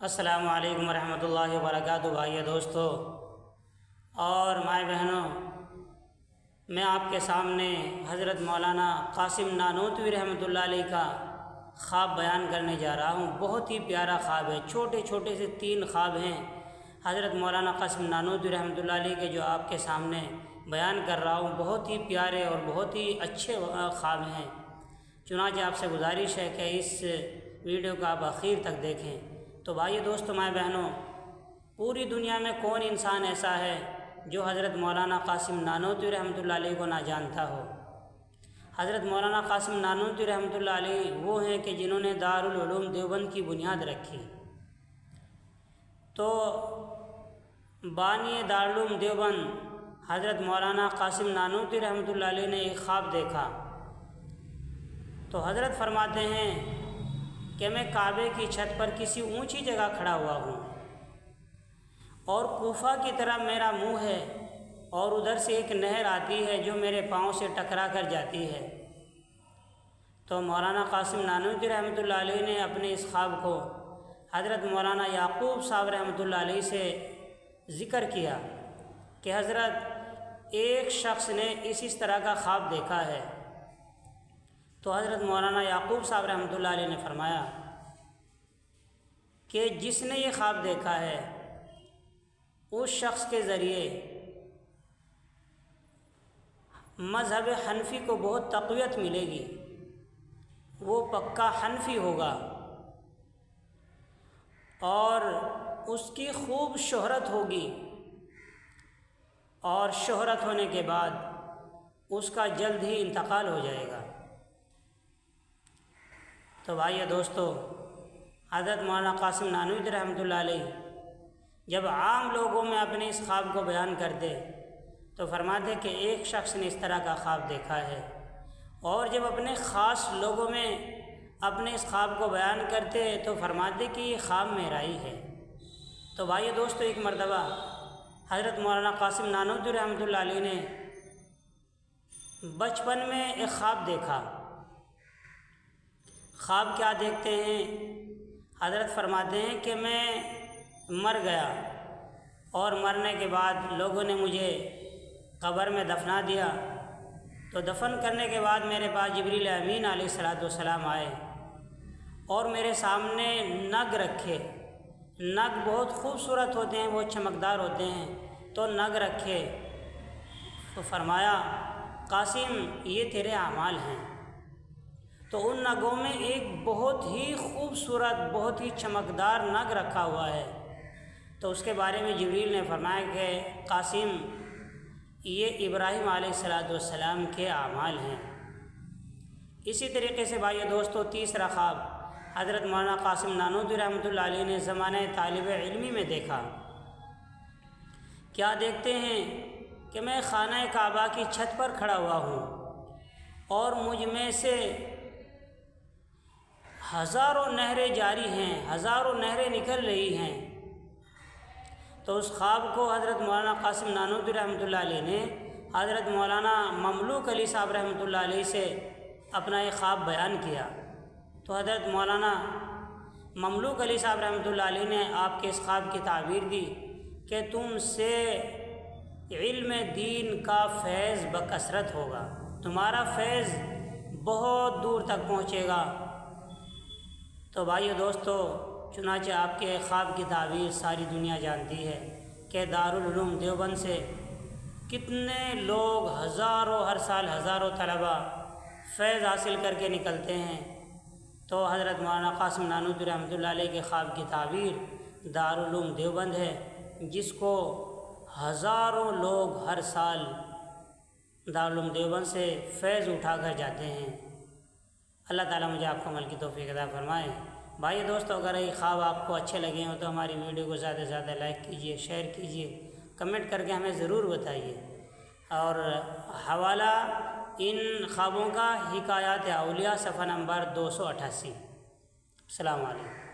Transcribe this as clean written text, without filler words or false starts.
السلام علیکم ورحمۃ اللہ وبرکاتہ۔ بھائی دوستو اور مائیں بہنوں، میں آپ کے سامنے حضرت مولانا قاسم نانوتوی رحمۃ اللہ علیہ کا خواب بیان کرنے جا رہا ہوں۔ بہت ہی پیارا خواب ہے، چھوٹے چھوٹے سے 3 خواب ہیں حضرت مولانا قاسم نانوتوی رحمۃ اللہ علیہ کے، جو آپ کے سامنے بیان کر رہا ہوں۔ بہت ہی پیارے اور بہت ہی اچھے خواب ہیں، چنانچہ آپ سے گزارش ہے کہ اس ویڈیو کو آپ آخر تک دیکھیں۔ تو بھائی دوستو مائیں بہنوں، پوری دنیا میں کون انسان ایسا ہے جو حضرت مولانا قاسم نانوتوی رحمۃ اللہ علیہ کو نہ جانتا ہو؟ حضرت مولانا قاسم نانوتوی رحمۃ اللہ علیہ وہ ہیں کہ جنہوں نے دارالعلوم دیوبند کی بنیاد رکھی۔ تو بانی دارالعلوم دیوبند حضرت مولانا قاسم نانوتوی رحمۃ اللہ علیہ نے ایک خواب دیکھا۔ تو حضرت فرماتے ہیں کہ میں کعبے کی چھت پر کسی اونچی جگہ کھڑا ہوا ہوں اور کوفہ کی طرف میرا منہ ہے، اور ادھر سے ایک نہر آتی ہے جو میرے پاؤں سے ٹکرا کر جاتی ہے۔ تو مولانا قاسم نانوتوی رحمۃ اللہ علیہ نے اپنے اس خواب کو حضرت مولانا یعقوب صاحب رحمۃ اللہ علیہ سے ذکر کیا کہ حضرت ایک شخص نے اس طرح کا خواب دیکھا ہے۔ تو حضرت مولانا یعقوب صاحب رحمۃ اللہ علیہ نے فرمایا کہ جس نے یہ خواب دیکھا ہے اس شخص کے ذریعے مذہب حنفی کو بہت تقویت ملے گی، وہ پکا حنفی ہوگا اور اس کی خوب شہرت ہوگی، اور شہرت ہونے کے بعد اس کا جلد ہی انتقال ہو جائے گا۔ تو بھائی دوستو، حضرت مولانا قاسم نانوتوی رحمۃ اللہ علیہ جب عام لوگوں میں اپنے اس خواب کو بیان کرتے تو فرماتے کہ ایک شخص نے اس طرح کا خواب دیکھا ہے، اور جب اپنے خاص لوگوں میں اپنے اس خواب کو بیان کرتے تو فرماتے کہ یہ خواب میرا ہی ہے۔ تو بھائی دوستو، ایک مرتبہ حضرت مولانا قاسم نانوتوی رحمۃ اللہ علیہ نے بچپن میں ایک خواب دیکھا۔ خواب کیا دیکھتے ہیں؟ حضرت فرماتے ہیں کہ میں مر گیا، اور مرنے کے بعد لوگوں نے مجھے قبر میں دفنا دیا۔ تو دفن کرنے کے بعد میرے پاس جبریل امین علیہ السلام آئے اور میرے سامنے نگ رکھے۔ نگ بہت خوبصورت ہوتے ہیں، بہت چمکدار ہوتے ہیں۔ تو نگ رکھے تو فرمایا قاسم یہ تیرے اعمال ہیں۔ تو ان نگوں میں ایک بہت ہی خوبصورت بہت ہی چمکدار نگ رکھا ہوا ہے۔ تو اس کے بارے میں جبریل نے فرمایا کہ قاسم یہ ابراہیم علیہ السلام کے اعمال ہیں۔ اسی طریقے سے بھائی دوستو، تیسرا خواب حضرت مولانا قاسم نانوتوی رحمۃ اللہ علیہ نے زمانہ طالب علمی میں دیکھا۔ کیا دیکھتے ہیں کہ میں خانہ کعبہ کی چھت پر کھڑا ہوا ہوں اور مجھ میں سے ہزاروں نہریں جاری ہیں، ہزاروں نہریں نکل رہی ہیں۔ تو اس خواب کو حضرت مولانا قاسم نانوتوی رحمۃ اللہ علیہ نے حضرت مولانا مملوک علی صاحب رحمۃ اللہ علیہ سے اپنا یہ خواب بیان کیا۔ تو حضرت مولانا مملوک علی صاحب رحمۃ اللہ علیہ نے آپ کے اس خواب کی تعبیر دی کہ تم سے علم دین کا فیض بکثرت ہوگا، تمہارا فیض بہت دور تک پہنچے گا۔ تو بھائیو دوستو، چنانچہ آپ کے خواب کی تعبیر ساری دنیا جانتی ہے کہ دارالعلوم دیوبند سے کتنے لوگ ہر سال ہزاروں طلبہ فیض حاصل کر کے نکلتے ہیں۔ تو حضرت مولانا قاسم نانوتوی رحمۃ اللہ علیہ کے خواب کی تعبیر دارالعلوم دیوبند ہے، جس کو ہزاروں لوگ ہر سال دارالعلوم دیوبند سے فیض اٹھا کر جاتے ہیں۔ اللہ تعالیٰ مجھے آپ کو عمل کی توفیق عطا فرمائے۔ بھائی دوستو، اگر یہ خواب آپ کو اچھے لگے ہوں تو ہماری ویڈیو کو زیادہ سے زیادہ لائک کیجیے، شیئر کیجیے، کمنٹ کر کے ہمیں ضرور بتائیے، اور حوالہ ان خوابوں کا حکایات اولیاء صفحہ نمبر 288۔ السلام علیکم۔